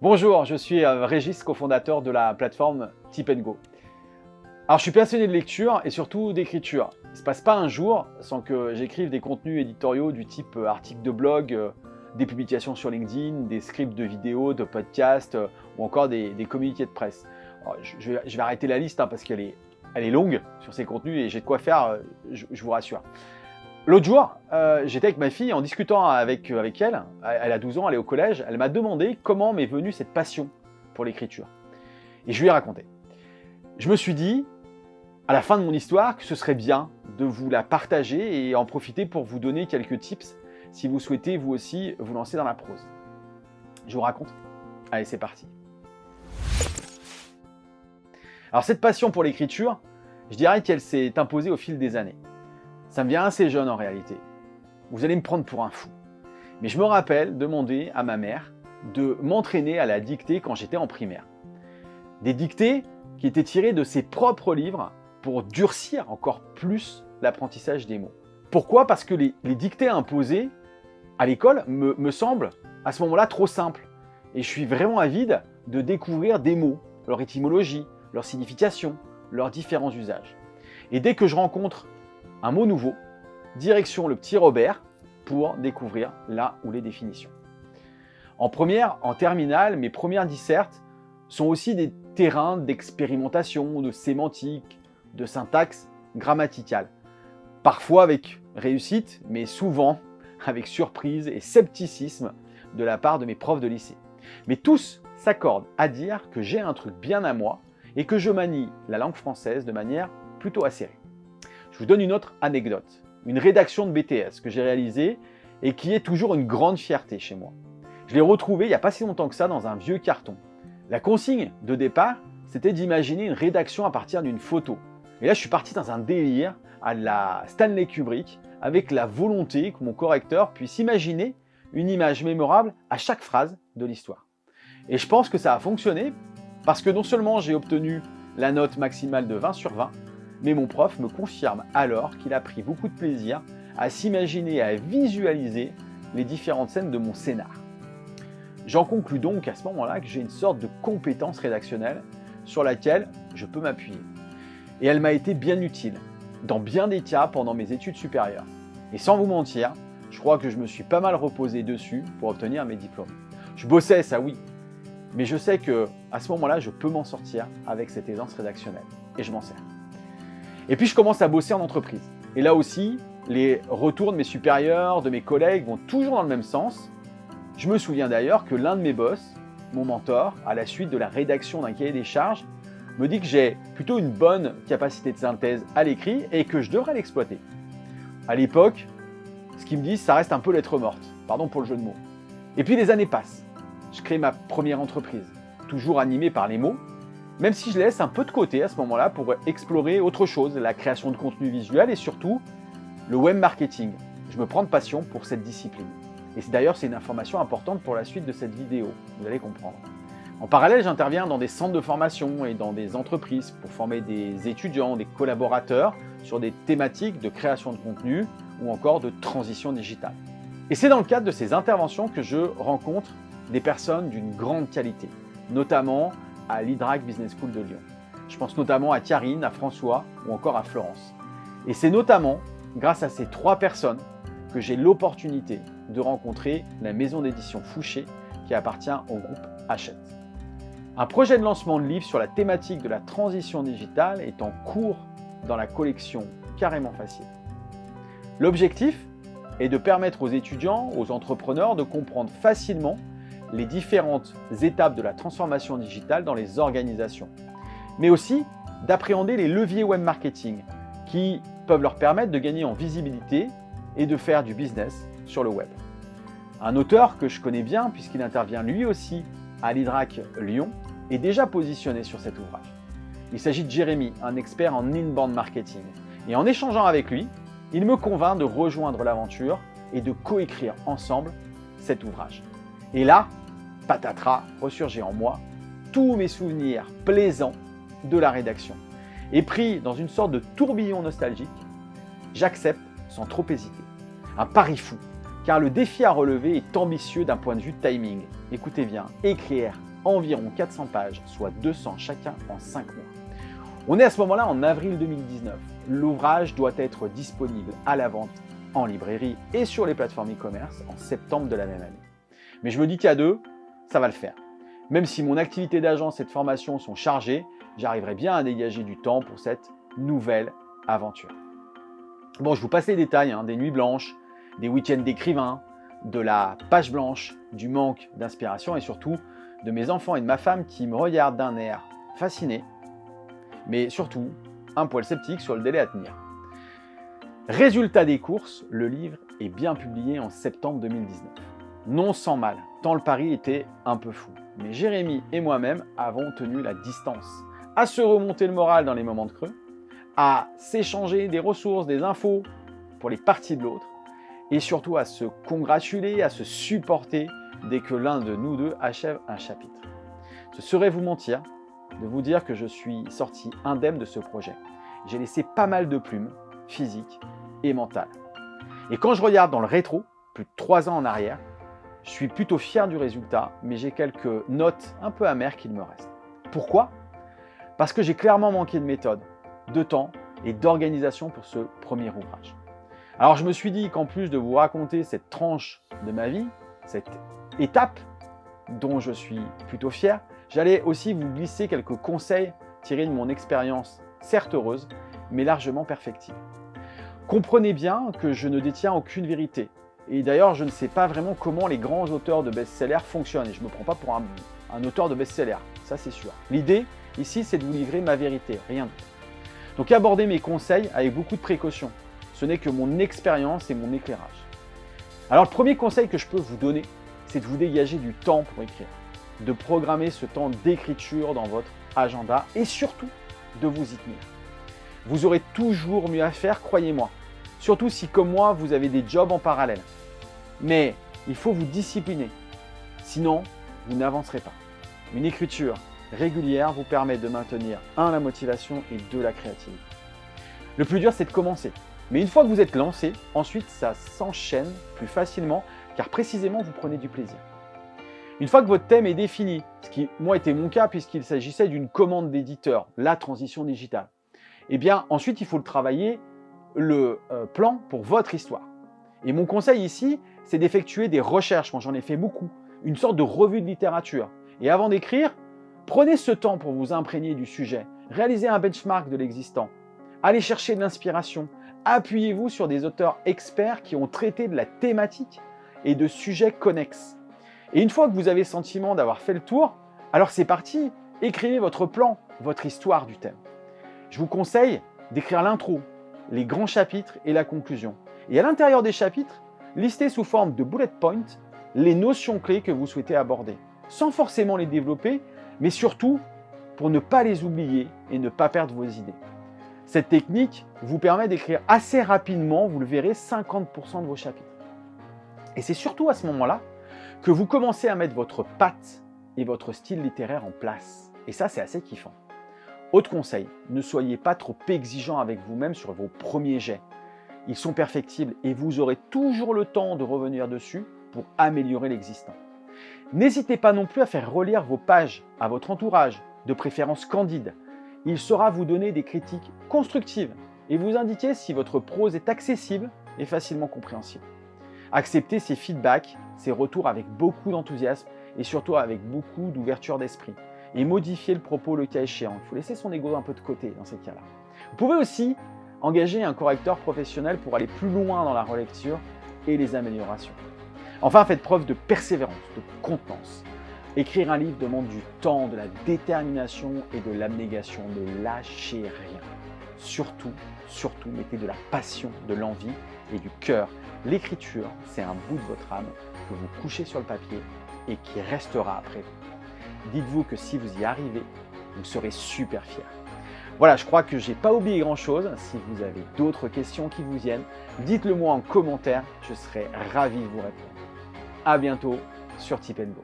Bonjour, je suis Régis, cofondateur de la plateforme Tip & Go. Alors je suis passionné de lecture et surtout d'écriture. Il ne se passe pas un jour sans que j'écrive des contenus éditoriaux du type articles de blog, des publications sur LinkedIn, des scripts de vidéos, de podcasts ou encore des communiqués de presse. Alors, je vais arrêter la liste parce qu'elle est longue sur ces contenus et j'ai de quoi faire, je vous rassure. L'autre jour, j'étais avec ma fille en discutant avec elle. Elle a 12 ans, elle est au collège. Elle m'a demandé comment m'est venue cette passion pour l'écriture. Et je lui ai raconté. Je me suis dit, à la fin de mon histoire, que ce serait bien de vous la partager et en profiter pour vous donner quelques tips si vous souhaitez vous aussi vous lancer dans la prose. Je vous raconte. Allez, c'est parti. Alors cette passion pour l'écriture, je dirais qu'elle s'est imposée au fil des années. Ça me vient assez jeune en réalité. Vous allez me prendre pour un fou. Mais je me rappelle demander à ma mère de m'entraîner à la dictée quand j'étais en primaire. Des dictées qui étaient tirées de ses propres livres pour durcir encore plus l'apprentissage des mots. Pourquoi ? Parce que les dictées imposées à l'école me semblent à ce moment-là trop simples. Et je suis vraiment avide de découvrir des mots, leur étymologie, leur signification, leurs différents usages. Et dès que je rencontre un mot nouveau, direction le petit Robert pour découvrir là où les définitions. En première, en terminale, mes premières dissertes sont aussi des terrains d'expérimentation, de sémantique, de syntaxe grammaticale. Parfois avec réussite, mais souvent avec surprise et scepticisme de la part de mes profs de lycée. Mais tous s'accordent à dire que j'ai un truc bien à moi et que je manie la langue française de manière plutôt acérée. Je vous donne une autre anecdote, une rédaction de BTS que j'ai réalisée et qui est toujours une grande fierté chez moi. Je l'ai retrouvée il n'y a pas si longtemps que ça dans un vieux carton. La consigne de départ, c'était d'imaginer une rédaction à partir d'une photo. Et là, je suis parti dans un délire à la Stanley Kubrick avec la volonté que mon correcteur puisse imaginer une image mémorable à chaque phrase de l'histoire. Et je pense que ça a fonctionné parce que non seulement j'ai obtenu la note maximale de 20 sur 20, mais mon prof me confirme alors qu'il a pris beaucoup de plaisir à s'imaginer et à visualiser les différentes scènes de mon scénar. J'en conclus donc à ce moment-là que j'ai une sorte de compétence rédactionnelle sur laquelle je peux m'appuyer. Et elle m'a été bien utile dans bien des cas pendant mes études supérieures. Et sans vous mentir, je crois que je me suis pas mal reposé dessus pour obtenir mes diplômes. Je bossais, ça oui, mais je sais qu'à ce moment-là, je peux m'en sortir avec cette aisance rédactionnelle. Et je m'en sers. Et puis je commence à bosser en entreprise. Et là aussi, les retours de mes supérieurs, de mes collègues vont toujours dans le même sens. Je me souviens d'ailleurs que l'un de mes boss, mon mentor, à la suite de la rédaction d'un cahier des charges, me dit que j'ai plutôt une bonne capacité de synthèse à l'écrit et que je devrais l'exploiter. À l'époque, ce qu'il me dit, ça reste un peu lettre morte. Pardon pour le jeu de mots. Et puis les années passent. Je crée ma première entreprise, toujours animée par les mots, même si je laisse un peu de côté à ce moment-là pour explorer autre chose, la création de contenu visuel et surtout le web marketing. Je me prends de passion pour cette discipline. Et d'ailleurs, c'est une information importante pour la suite de cette vidéo, vous allez comprendre. En parallèle, j'interviens dans des centres de formation et dans des entreprises pour former des étudiants, des collaborateurs sur des thématiques de création de contenu ou encore de transition digitale. Et c'est dans le cadre de ces interventions que je rencontre des personnes d'une grande qualité, notamment à l'Hydrac Business School de Lyon. Je pense notamment à Karine, à François ou encore à Florence. Et c'est notamment grâce à ces 3 personnes que j'ai l'opportunité de rencontrer la maison d'édition Fouché qui appartient au groupe Hachette. Un projet de lancement de livre sur la thématique de la transition digitale est en cours dans la collection Carrément Facile. L'objectif est de permettre aux étudiants, aux entrepreneurs de comprendre facilement les différentes étapes de la transformation digitale dans les organisations, mais aussi d'appréhender les leviers web marketing qui peuvent leur permettre de gagner en visibilité et de faire du business sur le web. Un auteur que je connais bien, puisqu'il intervient lui aussi à l'Hydrac Lyon, est déjà positionné sur cet ouvrage. Il s'agit de Jérémy, un expert en inbound marketing. Et en échangeant avec lui, il me convainc de rejoindre l'aventure et de coécrire ensemble cet ouvrage. Et là, patatras, ressurgit en moi tous mes souvenirs plaisants de la rédaction. Et pris dans une sorte de tourbillon nostalgique, j'accepte sans trop hésiter. Un pari fou, car le défi à relever est ambitieux d'un point de vue timing. Écoutez bien, écrire environ 400 pages, soit 200 chacun en 5 mois. On est à ce moment-là en avril 2019. L'ouvrage doit être disponible à la vente en librairie et sur les plateformes e-commerce en septembre de la même année. Mais je me dis qu'à deux, ça va le faire. Même si mon activité d'agence et de formation sont chargées, j'arriverai bien à dégager du temps pour cette nouvelle aventure. Bon, je vous passe les détails, des nuits blanches, des week-ends d'écrivain, de la page blanche, du manque d'inspiration et surtout de mes enfants et de ma femme qui me regardent d'un air fasciné, mais surtout un poil sceptique sur le délai à tenir. Résultat des courses, le livre est bien publié en septembre 2019. Non sans mal, tant le pari était un peu fou. Mais Jérémy et moi-même avons tenu la distance, à se remonter le moral dans les moments de creux, à s'échanger des ressources, des infos pour les parties de l'autre, et surtout à se congratuler, à se supporter dès que l'un de nous deux achève un chapitre. Ce serait vous mentir de vous dire que je suis sorti indemne de ce projet. J'ai laissé pas mal de plumes, physiques et mentales. Et quand je regarde dans le rétro, plus de 3 ans en arrière, je suis plutôt fier du résultat, mais j'ai quelques notes un peu amères qu'il me reste. Pourquoi ? Parce que j'ai clairement manqué de méthode, de temps et d'organisation pour ce premier ouvrage. Alors je me suis dit qu'en plus de vous raconter cette tranche de ma vie, cette étape dont je suis plutôt fier, j'allais aussi vous glisser quelques conseils tirés de mon expérience, certes heureuse, mais largement perfectible. Comprenez bien que je ne détiens aucune vérité. Et d'ailleurs, je ne sais pas vraiment comment les grands auteurs de best-sellers fonctionnent. Et je ne me prends pas pour un auteur de best-seller, ça c'est sûr. L'idée, ici, c'est de vous livrer ma vérité, rien d'autre. Donc abordez mes conseils avec beaucoup de précaution. Ce n'est que mon expérience et mon éclairage. Alors le premier conseil que je peux vous donner, c'est de vous dégager du temps pour écrire. De programmer ce temps d'écriture dans votre agenda et surtout de vous y tenir. Vous aurez toujours mieux à faire, croyez-moi. Surtout si, comme moi, vous avez des jobs en parallèle. Mais il faut vous discipliner. Sinon, vous n'avancerez pas. Une écriture régulière vous permet de maintenir 1. La motivation et 2. La créativité. Le plus dur, c'est de commencer. Mais une fois que vous êtes lancé, ensuite, ça s'enchaîne plus facilement car précisément, vous prenez du plaisir. Une fois que votre thème est défini, ce qui, moi, était mon cas puisqu'il s'agissait d'une commande d'éditeur, la transition digitale, eh bien, ensuite, il faut le travailler le plan pour votre histoire. Et mon conseil ici, c'est d'effectuer des recherches, moi j'en ai fait beaucoup, une sorte de revue de littérature. Et avant d'écrire, prenez ce temps pour vous imprégner du sujet, réalisez un benchmark de l'existant, allez chercher de l'inspiration, appuyez-vous sur des auteurs experts qui ont traité de la thématique et de sujets connexes. Et une fois que vous avez le sentiment d'avoir fait le tour, alors c'est parti, écrivez votre plan, votre histoire du thème. Je vous conseille d'écrire l'intro, les grands chapitres et la conclusion. Et à l'intérieur des chapitres, listez sous forme de bullet points les notions clés que vous souhaitez aborder, sans forcément les développer, mais surtout pour ne pas les oublier et ne pas perdre vos idées. Cette technique vous permet d'écrire assez rapidement, vous le verrez, 50% de vos chapitres. Et c'est surtout à ce moment-là que vous commencez à mettre votre patte et votre style littéraire en place. Et ça, c'est assez kiffant. Autre conseil, ne soyez pas trop exigeant avec vous-même sur vos premiers jets. Ils sont perfectibles et vous aurez toujours le temps de revenir dessus pour améliorer l'existant. N'hésitez pas non plus à faire relire vos pages à votre entourage, de préférence candide. Il saura vous donner des critiques constructives et vous indiquer si votre prose est accessible et facilement compréhensible. Acceptez ces feedbacks, ces retours avec beaucoup d'enthousiasme et surtout avec beaucoup d'ouverture d'esprit. Et modifier le propos le cas échéant. Il faut laisser son ego un peu de côté dans ces cas-là. Vous pouvez aussi engager un correcteur professionnel pour aller plus loin dans la relecture et les améliorations. Enfin, faites preuve de persévérance, de contenance. Écrire un livre demande du temps, de la détermination et de l'abnégation. Ne lâchez rien. Surtout, mettez de la passion, de l'envie et du cœur. L'écriture, c'est un bout de votre âme que vous couchez sur le papier et qui restera après vous. Dites-vous que si vous y arrivez, vous serez super fiers. Voilà, je crois que je n'ai pas oublié grand-chose. Si vous avez d'autres questions qui vous viennent, dites-le moi en commentaire, je serai ravi de vous répondre. À bientôt sur Tip & Go.